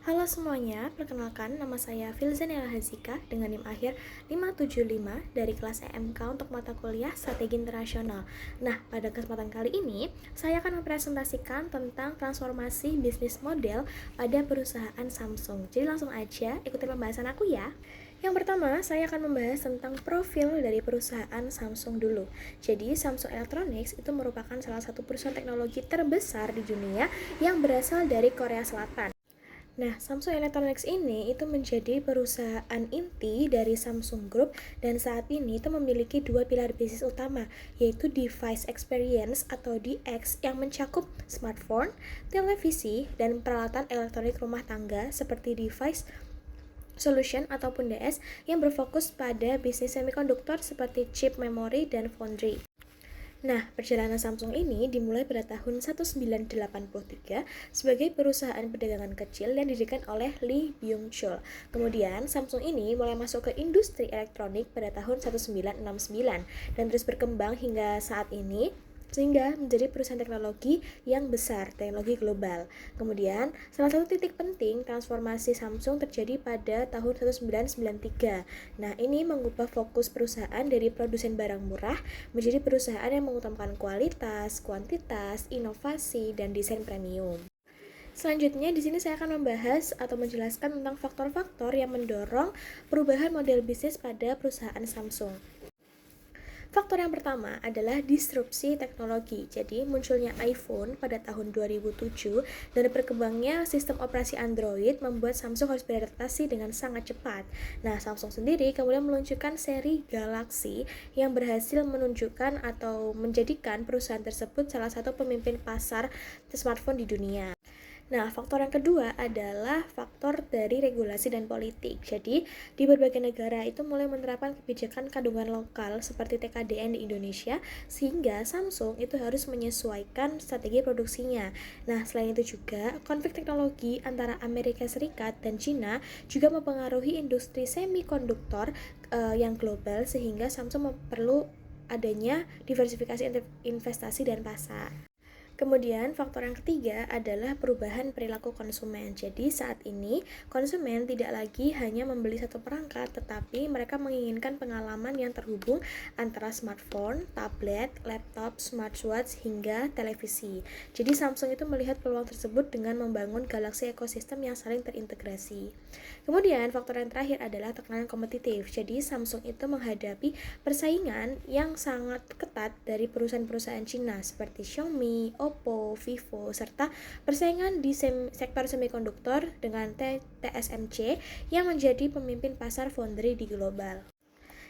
Halo semuanya, perkenalkan nama saya Filzanela Hazika dengan NIM akhir 575 dari kelas EMK untuk mata kuliah Strategi Internasional. Nah, pada kesempatan kali ini, saya akan mempresentasikan tentang transformasi bisnis model pada perusahaan Samsung. Jadi langsung aja ikuti pembahasan aku ya. Yang pertama, saya akan membahas tentang profil dari perusahaan Samsung dulu. Jadi, Samsung Electronics itu merupakan salah satu perusahaan teknologi terbesar di dunia yang berasal dari Korea Selatan. Nah, Samsung Electronics ini itu menjadi perusahaan inti dari Samsung Group dan saat ini itu memiliki dua pilar bisnis utama, yaitu Device Experience atau DX yang mencakup smartphone, televisi, dan peralatan elektronik rumah tangga seperti Device Solution ataupun DS yang berfokus pada bisnis semikonduktor seperti chip, memori, dan foundry. Nah, perjalanan Samsung ini dimulai pada tahun 1983 sebagai perusahaan perdagangan kecil yang didirikan oleh Lee Byung-chul. Kemudian, Samsung ini mulai masuk ke industri elektronik pada tahun 1969 dan terus berkembang hingga saat ini sehingga menjadi perusahaan teknologi yang besar, teknologi global. Kemudian, salah satu titik penting transformasi Samsung terjadi pada tahun 1993. Nah, ini mengubah fokus perusahaan dari produsen barang murah menjadi perusahaan yang mengutamakan kualitas, kuantitas, inovasi, dan desain premium. Selanjutnya, di sini saya akan membahas atau menjelaskan tentang faktor-faktor yang mendorong perubahan model bisnis pada perusahaan Samsung. Faktor yang pertama adalah disrupsi teknologi. Jadi, munculnya iPhone pada tahun 2007 dan berkembangnya sistem operasi Android membuat Samsung harus beradaptasi dengan sangat cepat. Nah, Samsung sendiri kemudian meluncurkan seri Galaxy yang berhasil menunjukkan atau menjadikan perusahaan tersebut salah satu pemimpin pasar smartphone di dunia. Nah, faktor yang kedua adalah faktor dari regulasi dan politik. Jadi, di berbagai negara itu mulai menerapkan kebijakan kandungan lokal seperti TKDN di Indonesia, sehingga Samsung itu harus menyesuaikan strategi produksinya. Nah, selain itu juga, konflik teknologi antara Amerika Serikat dan China juga mempengaruhi industri semikonduktor yang global, sehingga Samsung perlu adanya diversifikasi investasi dan pasar. Kemudian faktor yang ketiga adalah perubahan perilaku konsumen. Jadi saat ini konsumen tidak lagi hanya membeli satu perangkat, tetapi mereka menginginkan pengalaman yang terhubung antara smartphone, tablet, laptop, smartwatch, hingga televisi. Jadi Samsung itu melihat peluang tersebut dengan membangun galaksi ekosistem yang saling terintegrasi. Kemudian faktor yang terakhir adalah tekanan kompetitif. Jadi Samsung itu menghadapi persaingan yang sangat ketat dari perusahaan-perusahaan Cina seperti Xiaomi, Oppo, Vivo, serta persaingan di sektor semikonduktor dengan TSMC yang menjadi pemimpin pasar foundry di global.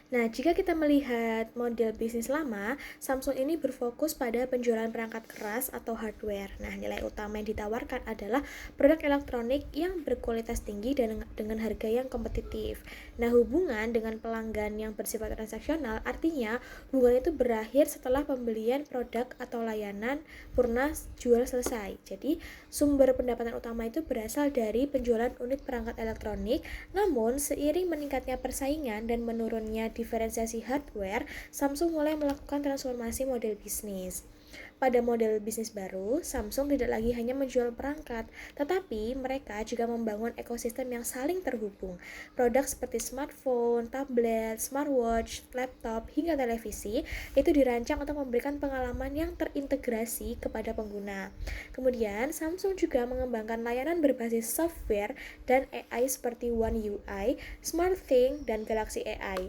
Nah, jika kita melihat model bisnis lama, Samsung ini berfokus pada penjualan perangkat keras atau hardware. Nah, nilai utama yang ditawarkan adalah produk elektronik yang berkualitas tinggi dan dengan harga yang kompetitif. Nah, hubungan dengan pelanggan yang bersifat transaksional artinya hubungan itu berakhir setelah pembelian produk atau layanan purna jual selesai. Jadi, sumber pendapatan utama itu berasal dari penjualan unit perangkat elektronik, namun seiring meningkatnya persaingan dan menurunnya diferensiasi hardware, Samsung mulai melakukan transformasi model bisnis. Pada model bisnis baru, Samsung tidak lagi hanya menjual perangkat, tetapi mereka juga membangun ekosistem yang saling terhubung. Produk seperti smartphone, tablet, smartwatch, laptop, hingga televisi itu dirancang untuk memberikan pengalaman yang terintegrasi kepada pengguna. Kemudian, Samsung juga mengembangkan layanan berbasis software dan AI seperti One UI, SmartThings, dan Galaxy AI.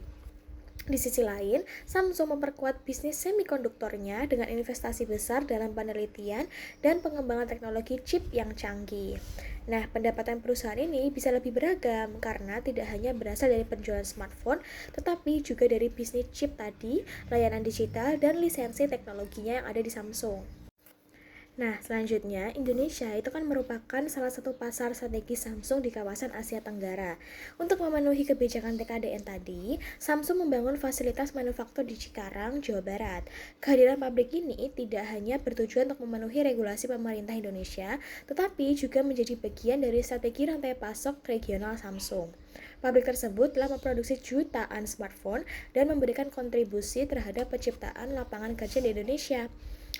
Di sisi lain, Samsung memperkuat bisnis semikonduktornya dengan investasi besar dalam penelitian dan pengembangan teknologi chip yang canggih. Nah, pendapatan perusahaan ini bisa lebih beragam karena tidak hanya berasal dari penjualan smartphone, tetapi juga dari bisnis chip tadi, layanan digital, dan lisensi teknologinya yang ada di Samsung. Nah, selanjutnya, Indonesia itu kan merupakan salah satu pasar strategi Samsung di kawasan Asia Tenggara. Untuk memenuhi kebijakan TKDN tadi, Samsung membangun fasilitas manufaktur di Cikarang, Jawa Barat. Kehadiran pabrik ini tidak hanya bertujuan untuk memenuhi regulasi pemerintah Indonesia, tetapi juga menjadi bagian dari strategi rantai pasok regional Samsung. Pabrik tersebut telah memproduksi jutaan smartphone dan memberikan kontribusi terhadap penciptaan lapangan kerja di Indonesia.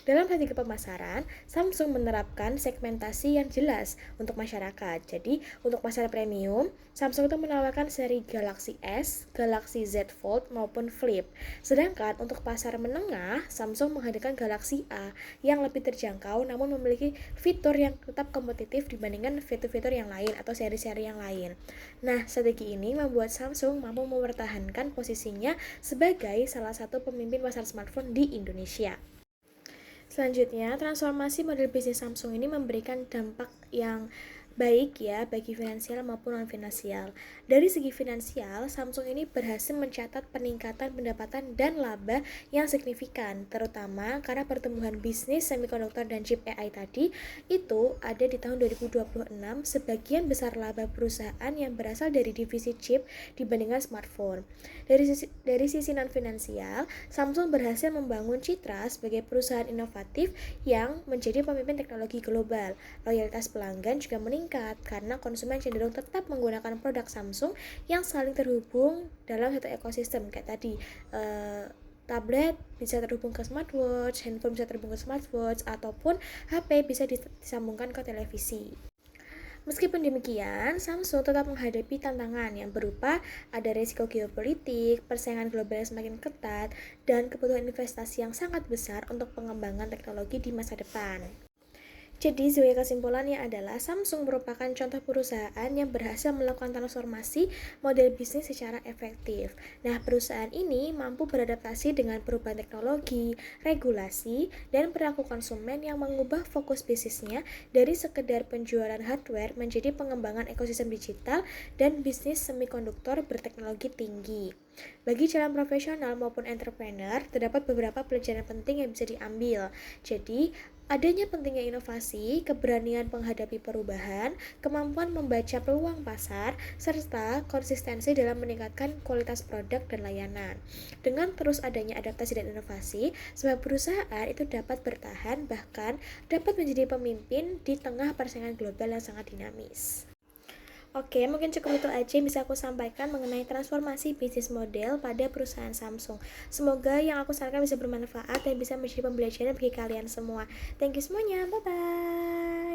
Dalam strategi pemasaran, Samsung menerapkan segmentasi yang jelas untuk masyarakat. Jadi, untuk pasar premium, Samsung itu menawarkan seri Galaxy S, Galaxy Z Fold maupun Flip. Sedangkan untuk pasar menengah, Samsung menghadirkan Galaxy A yang lebih terjangkau namun memiliki fitur yang tetap kompetitif dibandingkan fitur-fitur yang lain atau seri-seri yang lain. Nah, strategi ini membuat Samsung mampu mempertahankan posisinya sebagai salah satu pemimpin pasar smartphone di Indonesia. Selanjutnya, transformasi model bisnis Samsung ini memberikan dampak yang baik ya bagi finansial maupun non finansial. Dari segi finansial, Samsung ini berhasil mencatat peningkatan pendapatan dan laba yang signifikan, terutama karena pertumbuhan bisnis semikonduktor dan chip AI tadi itu ada di tahun 2026. Sebagian besar laba perusahaan yang berasal dari divisi chip dibandingkan smartphone. Dari sisi non finansial, Samsung berhasil membangun citra sebagai perusahaan inovatif yang menjadi pemimpin teknologi global. Loyalitas pelanggan juga meningkat karena konsumen cenderung tetap menggunakan produk Samsung yang saling terhubung dalam satu ekosistem kayak tadi. Tablet bisa terhubung ke smartwatch, handphone bisa terhubung ke smartwatch, ataupun HP bisa disambungkan ke televisi. Meskipun demikian, Samsung tetap menghadapi tantangan yang berupa ada risiko geopolitik, persaingan global yang semakin ketat, dan kebutuhan investasi yang sangat besar untuk pengembangan teknologi di masa depan. Jadi, sebagai kesimpulannya adalah Samsung merupakan contoh perusahaan yang berhasil melakukan transformasi model bisnis secara efektif. Nah, perusahaan ini mampu beradaptasi dengan perubahan teknologi, regulasi, dan perilaku konsumen yang mengubah fokus bisnisnya dari sekedar penjualan hardware menjadi pengembangan ekosistem digital dan bisnis semikonduktor berteknologi tinggi. Bagi calon profesional maupun entrepreneur, terdapat beberapa pelajaran penting yang bisa diambil. Jadi, adanya pentingnya inovasi, keberanian menghadapi perubahan, kemampuan membaca peluang pasar, serta konsistensi dalam meningkatkan kualitas produk dan layanan. Dengan terus adanya adaptasi dan inovasi, sebuah perusahaan itu dapat bertahan bahkan dapat menjadi pemimpin di tengah persaingan global yang sangat dinamis. Oke, mungkin cukup itu aja yang bisa aku sampaikan mengenai transformasi bisnis model pada perusahaan Samsung. Semoga yang aku sampaikan bisa bermanfaat dan bisa menjadi pembelajaran bagi kalian semua. Thank you semuanya, bye-bye.